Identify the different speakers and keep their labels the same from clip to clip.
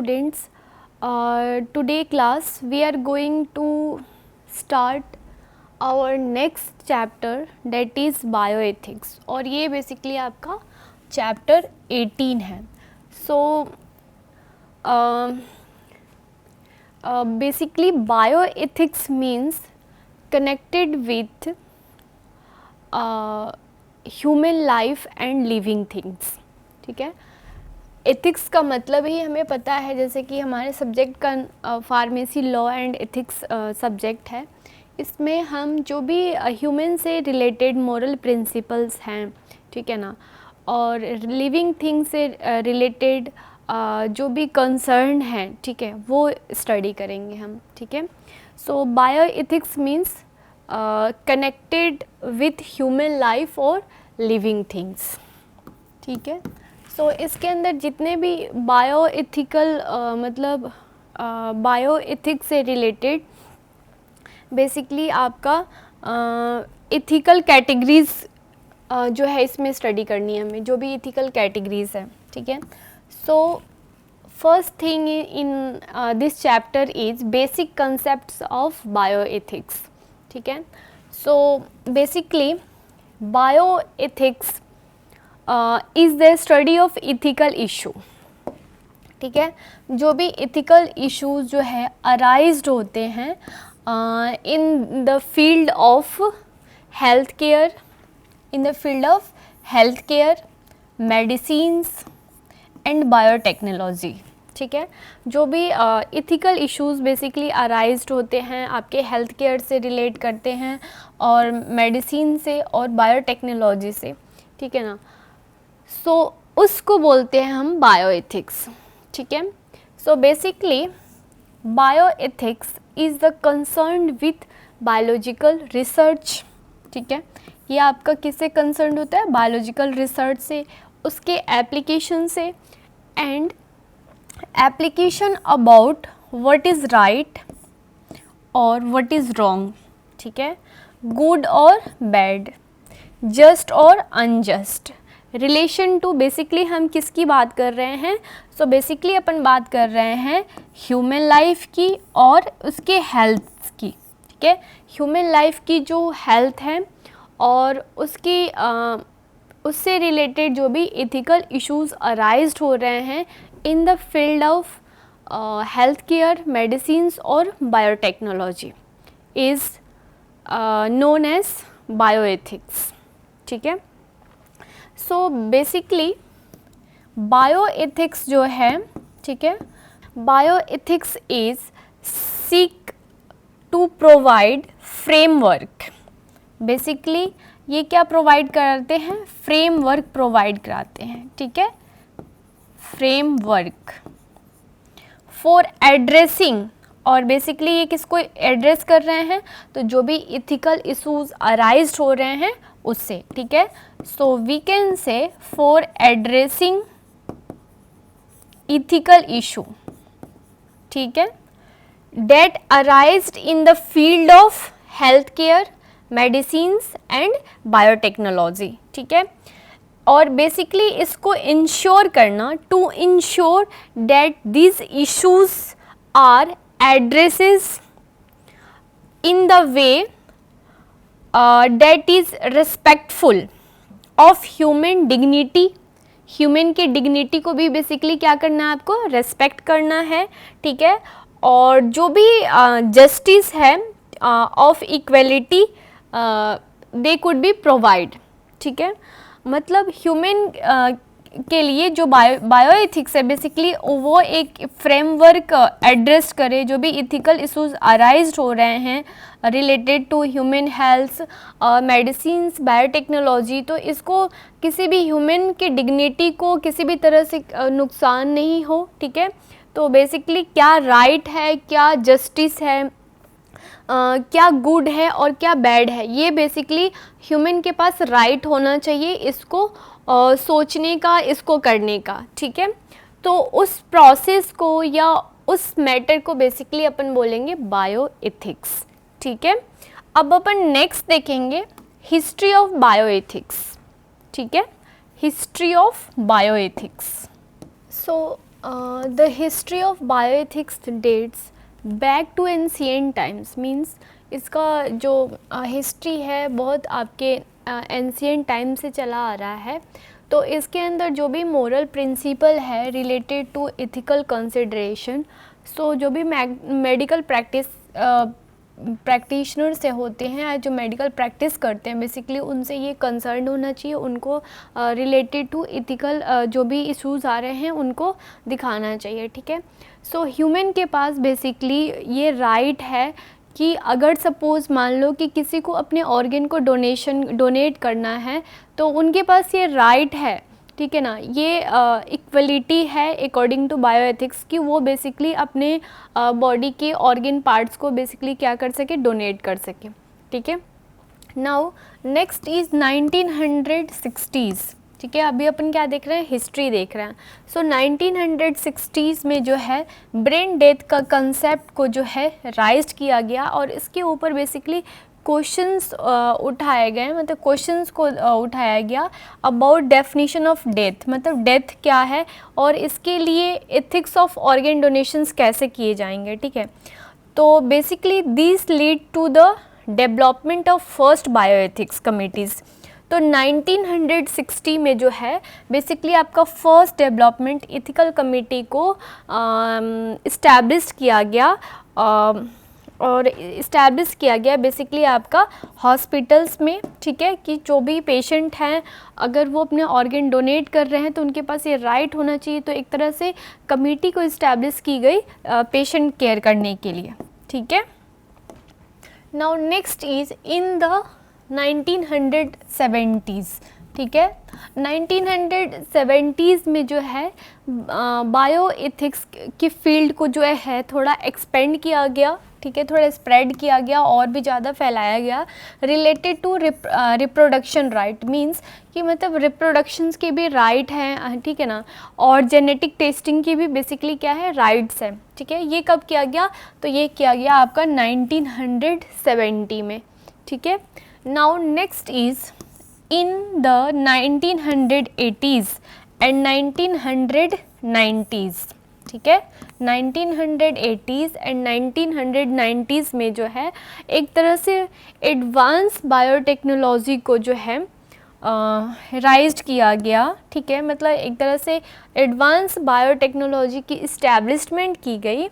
Speaker 1: students. Today class we are going to start our next chapter, that is bioethics, और ये basically आपका chapter 18 है. So basically bioethics means connected with human life and living things. ठीक है. Ethics का मतलब ही हमें पता है, जैसे कि हमारे सब्जेक्ट का pharmacy law and ethics subject है. इसमें हम जो भी ह्यूमन से रिलेटेड मोरल प्रिंसिपल्स हैं, ठीक है ना, और लिविंग थिंग से रिलेटेड जो भी कंसर्न हैं, ठीक है, वो स्टडी करेंगे हम. ठीक है. So bioethics means connected with human life और लिविंग थिंग्स. ठीक है. सो इसके अंदर जितने भी बायो एथिकल मतलब बायो एथिक्स से रिलेटेड बेसिकली आपका एथिकल कैटेगरीज जो है इसमें स्टडी करनी है हमें, जो भी एथिकल कैटेगरीज है. ठीक है. So first thing in this chapter is basic concepts of bio ethics. ठीक है. So basically bio ethics is the study of ethical issue. ठीक है. जो भी इथिकल इश्यूज जो है अराइज्ड होते हैं in the field of health care, medicines and biotechnology. ठीक है. जो भी इथिकल इश्यूज बेसिकली अराइज्ड होते हैं आपके हेल्थ केयर से रिलेट करते हैं और मेडिसिन से और बायोटेक्नोलॉजी से. ठीक है ना. सो उसको बोलते हैं हम बायोएथिक्स. ठीक है. So basically bioethics is the concern with biological research. ठीक है. ये आपका किससे कंसर्न होता है? बायोलॉजिकल रिसर्च से, उसके एप्लीकेशन से, and application about what is right और व्हाट इज़ रॉन्ग. ठीक है. गुड और बैड, जस्ट और अनजस्ट, रिलेशन टू. बेसिकली हम किसकी बात कर रहे हैं? सो बेसिकली अपन बात कर रहे हैं ह्यूमन लाइफ की और उसके हेल्थ की. ठीक है. ह्यूमन लाइफ की जो हेल्थ है और उसकी उससे रिलेटेड जो भी एथिकल इश्यूज अराइज्ड हो रहे हैं in the field of health care, medicines और biotechnology is known as bioethics. ठीक है. सो बेसिकली बायोएथिक्स जो है, ठीक है, bioethics is seek to provide framework. Basically ये क्या प्रोवाइड कराते हैं? फ्रेमवर्क प्रोवाइड कराते हैं. ठीक है. फ्रेमवर्क फॉर एड्रेसिंग, और बेसिकली ये किसको एड्रेस कर रहे हैं? तो जो भी इथिकल इशूज अराइज्ड हो रहे हैं उससे. ठीक है. So we can say for addressing ethical issue. ठीक है. That arised in the field of health care, medicines and biotechnology. ठीक है. और बेसिकली इसको इंश्योर करना, to ensure that this issues are addresses in the way that is respectful of human dignity. Human के dignity को भी basically क्या करना है? आपको रेस्पेक्ट करना है. ठीक है. और जो भी जस्टिस है of equality they could be provide. ठीक है. मतलब ह्यूमन के लिए जो बायोएथिक्स है बेसिकली वो एक फ्रेमवर्क एड्रेस करे जो भी इथिकल इश्यूज अराइज्ड हो रहे हैं related to human health, medicines, biotechnology. तो इसको किसी भी ह्यूमन के डिग्निटी को किसी भी तरह से नुकसान नहीं हो. ठीक है. तो बेसिकली क्या राइट है, क्या जस्टिस है, क्या गुड है और क्या बैड है, ये बेसिकली ह्यूमन के पास राइट होना चाहिए इसको सोचने का, इसको करने का. ठीक है. तो उस प्रोसेस को या उस मैटर को बेसिकली अपन बोलेंगे बायोएथिक्स. ठीक है. अब अपन नेक्स्ट देखेंगे हिस्ट्री ऑफ बायोएथिक्स. ठीक है. History of bioethics. So The history of bioethics dates back to ancient times, means इसका जो हिस्ट्री है बहुत आपके एंशियंट टाइम से चला आ रहा है। तो इसके अंदर जो भी मोरल प्रिंसिपल है रिलेटेड टू एथिकल कंसिडरेशन, सो जो भी मेडिकल प्रैक्टिशनर से होते हैं, जो मेडिकल प्रैक्टिस करते हैं, बेसिकली उनसे ये कंसर्न होना चाहिए, उनको रिलेटेड टू एथिकल जो भी इश्यूज़ आ रहे हैं उनको दिखाना चाहिए, ठीक है। सो ह्यूमन के पास बेसिकली ये राइट है कि अगर सपोज़ मान लो कि किसी को अपने ऑर्गन को डोनेट करना है तो उनके पास ये राइट है, ठीक है ना। ये इक्वलिटी है अकॉर्डिंग टू बायोएथिक्स कि वो बेसिकली अपने बॉडी के ऑर्गन पार्ट्स को बेसिकली क्या कर सके, डोनेट कर सके, ठीक है। नाउ नेक्स्ट इज़ 1960s, ठीक है। अभी अपन क्या देख रहे हैं, हिस्ट्री देख रहे हैं। सो 1960s में जो है ब्रेन डेथ का कंसेप्ट को जो है राइज किया गया और इसके ऊपर बेसिकली क्वेश्चंस उठाए गए, मतलब क्वेश्चंस को उठाया गया अबाउट डेफिनेशन ऑफ डेथ, मतलब डेथ क्या है और इसके लिए एथिक्स ऑफ ऑर्गन डोनेशंस कैसे किए जाएंगे, ठीक है। तो basically this lead to the development of first bioethics committees. तो 1960 में जो है बेसिकली आपका फर्स्ट डेवलपमेंट एथिकल कमेटी को इस्टेब्लिश किया गया और इस्टेब्लिश किया गया बेसिकली आपका हॉस्पिटल्स में, ठीक है, कि जो भी पेशेंट हैं अगर वो अपने ऑर्गन डोनेट कर रहे हैं तो उनके पास ये राइट होना चाहिए। तो एक तरह से कमेटी को इस्टेब्लिश की गई पेशेंट केयर करने के लिए, ठीक है। Now next is in the 1970s, ठीक है। 1970s में जो है बायो एथिक्स की फील्ड को जो है थोड़ा एक्सपेंड किया गया, ठीक है, थोड़ा स्प्रेड किया गया और भी ज़्यादा फैलाया गया related to reproduction right, means कि मतलब रिप्रोडक्शंस के भी राइट हैं, ठीक है ना, और जेनेटिक टेस्टिंग की भी बेसिकली क्या है, राइट्स हैं, ठीक है। ये कब किया गया, तो ये किया गया आपका 1970 में, ठीक है। Now next is in the 1980s and 1990s, ठीक है। 1980s एंड 1990s में जो है एक तरह से एडवांस बायोटेक्नोलॉजी को जो है राइज किया गया, ठीक है, मतलब एक तरह से एडवांस बायोटेक्नोलॉजी की इस्टेब्लिशमेंट की गई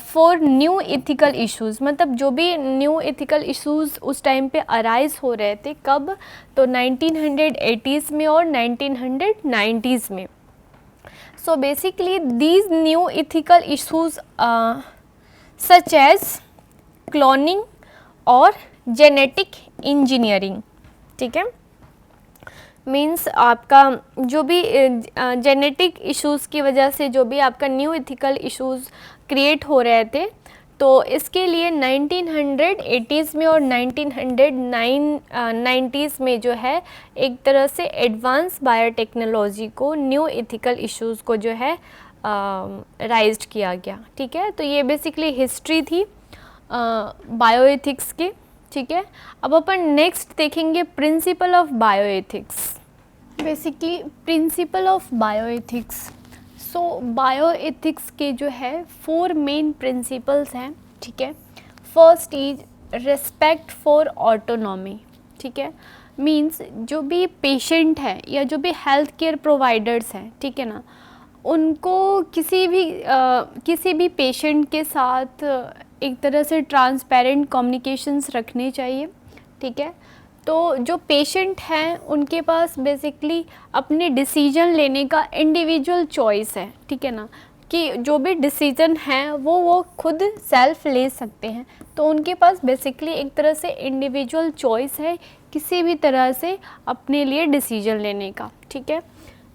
Speaker 1: फॉर न्यू एथिकल इश्यूज़, मतलब जो भी न्यू एथिकल इश्यूज़ उस टाइम पे अराइज हो रहे थे, कब, तो 1980s में और 1990s में। So basically these new ethical issues such as cloning और genetic engineering, ठीक है, मीन्स आपका जो भी जेनेटिक इश्यूज़ की वजह से जो भी आपका न्यू एथिकल इश्यूज़ क्रिएट हो रहे थे, तो इसके लिए 1980s में और 1990s में जो है एक तरह से एडवांस बायोटेक्नोलॉजी को, न्यू एथिकल इश्यूज़ को जो है राइज किया गया, ठीक है। तो ये बेसिकली हिस्ट्री थी बायोएथिक्स की, ठीक है। अब अपन नेक्स्ट देखेंगे principle of bioethics. Basically principle of bioethics, so bioethics के जो है 4 मेन प्रिंसिपल्स हैं, ठीक है। First is respect for autonomy, ठीक है, मींस जो भी पेशेंट है या जो भी हेल्थ केयर प्रोवाइडर्स हैं, ठीक है ना, उनको किसी भी पेशेंट के साथ एक तरह से ट्रांसपेरेंट कम्युनिकेशंस रखने चाहिए, ठीक है। तो जो पेशेंट हैं उनके पास बेसिकली अपने डिसीजन लेने का इंडिविजुअल चॉइस है, ठीक है ना, कि जो भी डिसीजन हैं वो खुद सेल्फ ले सकते हैं। तो उनके पास बेसिकली एक तरह से इंडिविजुअल चॉइस है किसी भी तरह से अपने लिए डिसीजन लेने का, ठीक है।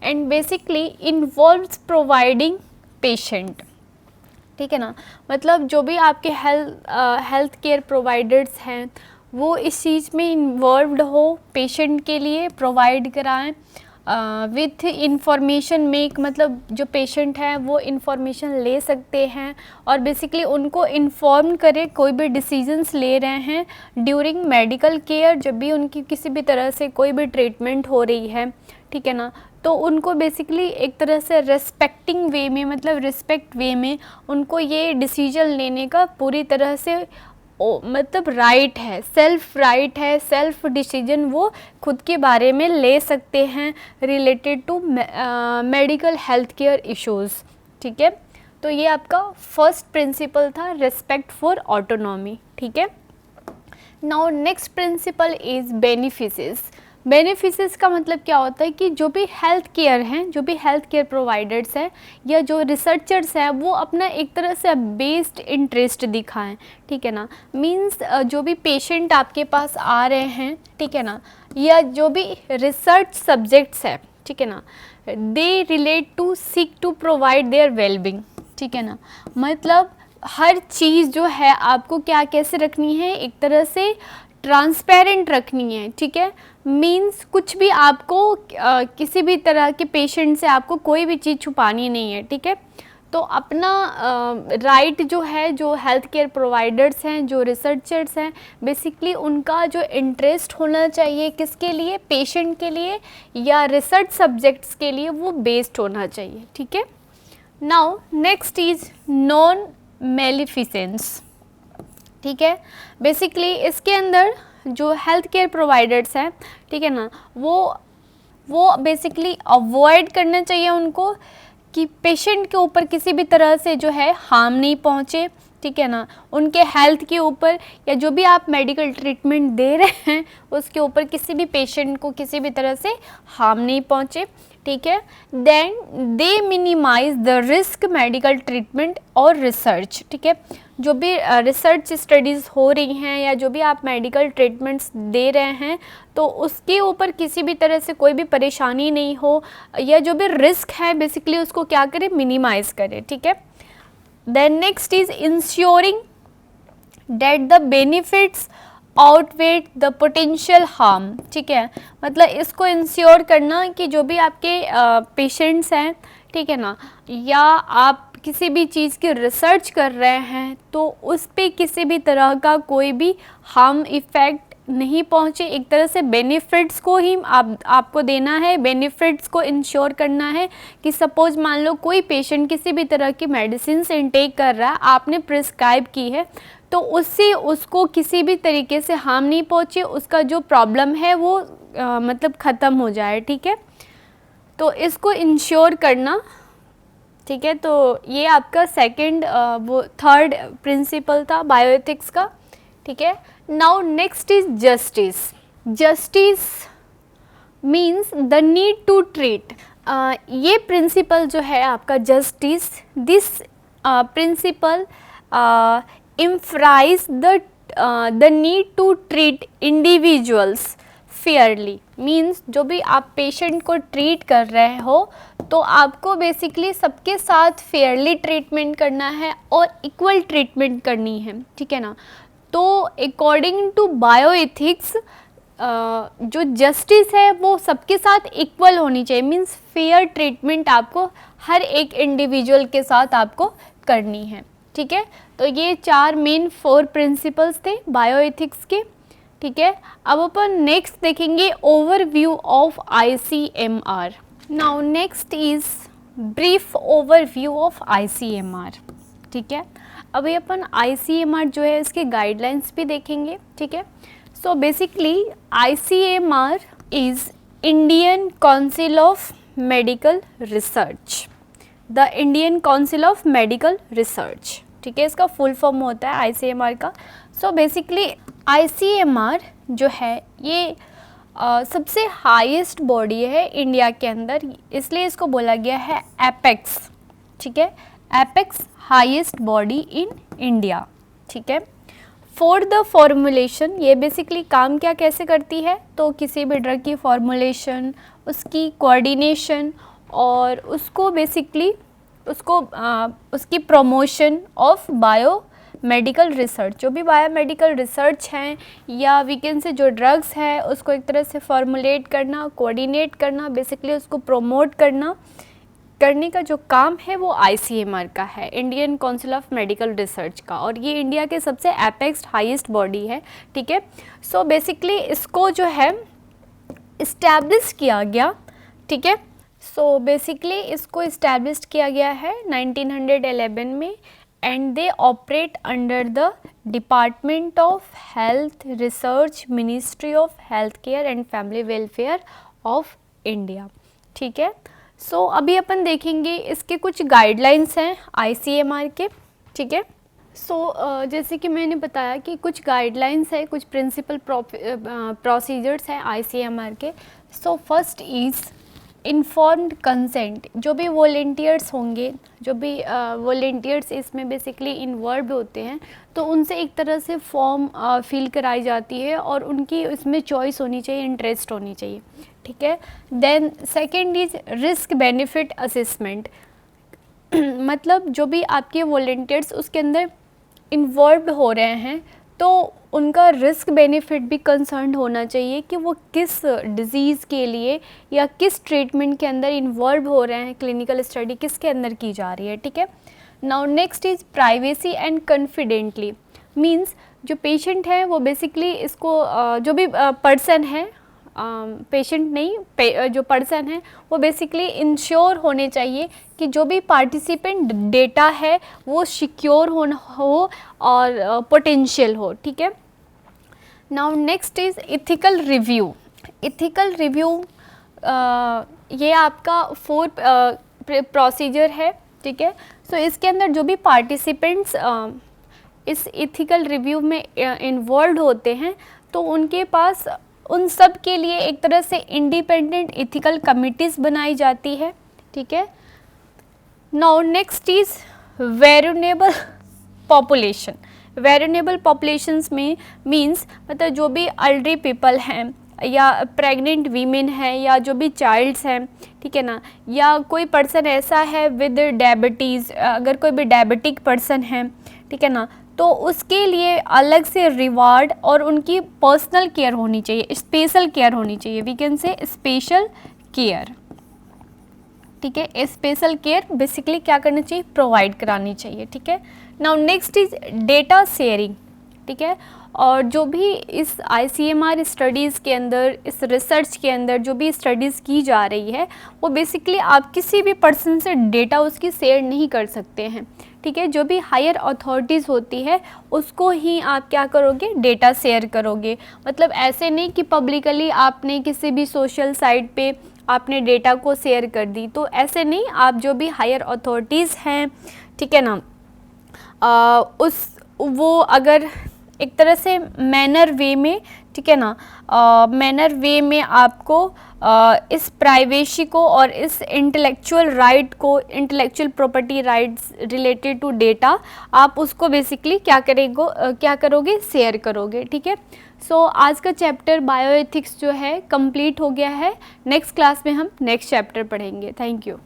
Speaker 1: And basically involves providing patient, ठीक है ना, मतलब जो भी आपके हेल्थ केयर प्रोवाइडर्स हैं वो इस चीज़ में इन्वॉल्व्ड हो, पेशेंट के लिए प्रोवाइड कराएं विथ इंफॉर्मेशन मेक, मतलब जो पेशेंट हैं वो इंफॉर्मेशन ले सकते हैं और बेसिकली उनको इन्फॉर्म करे कोई भी डिसीजंस ले रहे हैं ड्यूरिंग मेडिकल केयर, जब भी उनकी किसी भी तरह से कोई भी ट्रीटमेंट हो रही है, ठीक है ना, तो उनको बेसिकली एक तरह से रेस्पेक्टिंग वे में, मतलब रिस्पेक्ट वे में उनको ये डिसीजन लेने का पूरी तरह से मतलब राइट है, सेल्फ डिसीजन वो खुद के बारे में ले सकते हैं related to medical health care issues, ठीक है। तो ये आपका फर्स्ट प्रिंसिपल था, रिस्पेक्ट फॉर ऑटोनॉमी, ठीक है। Now next principle is beneficence. Beneficence का मतलब क्या होता है कि जो भी हेल्थ केयर हैं, जो भी हेल्थ केयर प्रोवाइडर्स हैं या जो रिसर्चर्स हैं, वो अपना एक तरह से बेस्ड इंटरेस्ट दिखाएं, ठीक है ना। मींस जो भी पेशेंट आपके पास आ रहे हैं, ठीक है ना, या जो भी रिसर्च सब्जेक्ट्स है, ठीक है ना, they relate to seek to provide their wellbeing, ठीक है ना। मतलब हर चीज़ जो है आपको क्या कैसे रखनी है, एक तरह से ट्रांसपेरेंट रखनी है, ठीक है। मींस कुछ भी आपको किसी भी तरह के पेशेंट से आपको कोई भी चीज़ छुपानी नहीं है, ठीक है। तो अपना राइट जो है, जो हेल्थ केयर प्रोवाइडर्स हैं, जो रिसर्चर्स हैं, बेसिकली उनका जो इंटरेस्ट होना चाहिए किसके लिए, पेशेंट के लिए या रिसर्च सब्जेक्ट्स के लिए, वो बेस्ड होना चाहिए, ठीक है। नाउ नेक्स्ट इज नॉन मेलिफिसेंस, ठीक है। बेसिकली इसके अंदर जो हेल्थ केयर प्रोवाइडर्स हैं, ठीक है ना, वो बेसिकली अवॉइड करना चाहिए उनको कि पेशेंट के ऊपर किसी भी तरह से जो है हार्म नहीं पहुँचे, ठीक है ना। उनके हेल्थ के ऊपर या जो भी आप मेडिकल ट्रीटमेंट दे रहे हैं उसके ऊपर किसी भी पेशेंट को किसी भी तरह से हार्म नहीं पहुँचे, ठीक है। Then they minimize the risk medical treatment और रिसर्च, ठीक है। जो भी रिसर्च स्टडीज़ हो रही हैं या जो भी आप मेडिकल ट्रीटमेंट्स दे रहे हैं, तो उसके ऊपर किसी भी तरह से कोई भी परेशानी नहीं हो, या जो भी रिस्क है बेसिकली उसको क्या करें, मिनिमाइज करें, ठीक है। Then next is ensuring that the benefits outweigh the potential harm, ठीक है। मतलब इसको इंश्योर करना कि जो भी आपके पेशेंट्स हैं, ठीक है ना, या आप किसी भी चीज़ की रिसर्च कर रहे हैं तो उस पे किसी भी तरह का कोई भी हार्म इफ़ेक्ट नहीं पहुँचे, एक तरह से बेनिफिट्स को ही आपको देना है, बेनिफिट्स को इंश्योर करना है कि सपोज मान लो कोई पेशेंट किसी भी तरह की मेडिसिन इनटेक कर रहा है, आपने प्रिस्क्राइब की है, तो उससे उसको किसी भी तरीके से हार्म नहीं पहुँचे, उसका जो प्रॉब्लम है वो मतलब ख़त्म हो जाए, ठीक है। तो इसको इंश्योर करना, ठीक है। तो ये आपका सेकंड वो थर्ड प्रिंसिपल था बायोएथिक्स का, ठीक है। Now next is justice. Justice means the need to treat. ये प्रिंसिपल जो है आपका justice, this principle emphasises the need to treat individuals fairly. Means जो भी आप पेशेंट को ट्रीट कर रहे हो तो आपको बेसिकली सबके साथ फेयरली ट्रीटमेंट करना है और इक्वल ट्रीटमेंट करनी है, ठीक है ना। तो अकॉर्डिंग टू बायोएथिक्स जो जस्टिस है वो सबके साथ इक्वल होनी चाहिए। मीन्स फेयर ट्रीटमेंट आपको हर एक इंडिविजुअल के साथ आपको करनी है, ठीक है। तो ये 4 मेन 4 प्रिंसिपल्स थे बायोएथिक्स के, ठीक है। अब अपन नेक्स्ट देखेंगे overview of ICMR। Now next is brief overview of ICMR, ठीक है। अभी अपन ICMR जो है इसके गाइडलाइंस भी देखेंगे, ठीक है। So basically ICMR is Indian council of medical research, the Indian council of medical research, ठीक है। इसका फुल फॉर्म होता है ICMR का। सो बेसिकली ICMR जो है ये सबसे हाईएस्ट बॉडी है इंडिया के अंदर, इसलिए इसको बोला गया है एपेक्स, ठीक है। Apex highest body in India, ठीक है। फॉर द फॉर्मुलेशन, ये बेसिकली काम क्या कैसे करती है, तो किसी भी ड्रग की फॉर्मुलेशन, उसकी कोऑर्डिनेशन और उसको बेसिकली उसकी promotion of bio medical research, जो भी बायोमेडिकल रिसर्च हैं या वी कैन से जो ड्रग्स है उसको एक तरह से फॉर्मुलेट करना, कोऑर्डिनेट करना, बेसिकली उसको प्रोमोट करने का जो काम है वो ICMR का है, Indian council of medical research का, और ये इंडिया के सबसे एपेक्स हाईएस्ट बॉडी है, ठीक है। सो बेसिकली इसको जो है इस्टेब्लिश किया गया, ठीक है। सो बेसिकली इसको इस्टेब्लिश किया गया है 1911 में, and they operate under the department of health research, ministry of health care and family welfare of India, ठीक है। सो अभी अपन देखेंगे इसके कुछ गाइडलाइंस हैं ICMR के, ठीक है। सो जैसे कि मैंने बताया कि कुछ गाइडलाइंस है, कुछ प्रिंसिपल प्रोसीजर्स हैं ICMR के। So first is informed consent. जो भी वॉलेंटियर्स होंगे, जो भी वॉलेंटियर्स इसमें बेसिकली इन्वॉल्व होते हैं, तो उनसे एक तरह से फॉर्म फिल कराई जाती है और उनकी इसमें चॉइस होनी चाहिए, इंटरेस्ट होनी चाहिए, ठीक है। Then second is risk benefit assessment. मतलब जो भी आपके वॉलेंटियर्स उसके अंदर इन्वॉल्व हो रहे हैं तो उनका रिस्क बेनिफिट भी कंसर्न होना चाहिए कि वो किस डिज़ीज़ के लिए या किस ट्रीटमेंट के अंदर इन्वॉल्व हो रहे हैं, क्लिनिकल स्टडी किसके अंदर की जा रही है, ठीक है। Now next is privacy and confidently, means जो पेशेंट है वो बेसिकली इसको जो भी पर्सन है, पेशेंट नहीं, जो पर्सन है वो बेसिकली इंश्योर होने चाहिए कि जो भी पार्टिसिपेंट डेटा है वो सिक्योर हो और पोटेंशियल हो, ठीक है। Now next is ethical review. Ethical review ये आपका 4 प्रोसीजर है, ठीक है। सो इसके अंदर जो भी पार्टिसिपेंट्स इस इथिकल रिव्यू में इन्वॉल्व होते हैं तो उनके पास उन सब के लिए एक तरह से इंडिपेंडेंट इथिकल कमिटीज़ बनाई जाती है, ठीक है। Now next is variable population. Variable populations में मींस मतलब जो भी एल्डरी पीपल हैं या प्रेग्नेंट वीमेन हैं या जो भी चाइल्ड्स हैं, ठीक है ना, या कोई पर्सन ऐसा है विद डायबिटीज़, अगर कोई भी डायबिटिक पर्सन है, ठीक है ना, तो उसके लिए अलग से रिवार्ड और उनकी पर्सनल केयर होनी चाहिए, स्पेशल केयर होनी चाहिए, we can say special care, ठीक है। स्पेशल केयर बेसिकली क्या करनी चाहिए, प्रोवाइड करानी चाहिए, ठीक है। Now next is data sharing, ठीक है। और जो भी इस ICMR स्टडीज़ के अंदर, इस रिसर्च के अंदर जो भी स्टडीज़ की जा रही है वो बेसिकली आप किसी भी पर्सन से डेटा उसकी शेयर नहीं कर सकते हैं, ठीक है। जो भी हायर अथॉरिटीज़ होती है उसको ही आप क्या करोगे, डेटा शेयर करोगे। मतलब ऐसे नहीं कि पब्लिकली आपने किसी भी सोशल साइट पे आपने डेटा को शेयर कर दी, तो ऐसे नहीं, आप जो भी हायर अथॉरिटीज़ हैं, ठीक है ना, वो अगर एक तरह से मैनर वे में, ठीक है ना, मैनर वे में आपको इस प्राइवेसी को और इस इंटेलेक्चुअल राइट को, intellectual property rights related to data, आप उसको बेसिकली क्या करोगे, शेयर करोगे, ठीक है। सो आज का चैप्टर बायोएथिक्स जो है कंप्लीट हो गया है। नेक्स्ट क्लास में हम नेक्स्ट चैप्टर पढ़ेंगे। Thank you.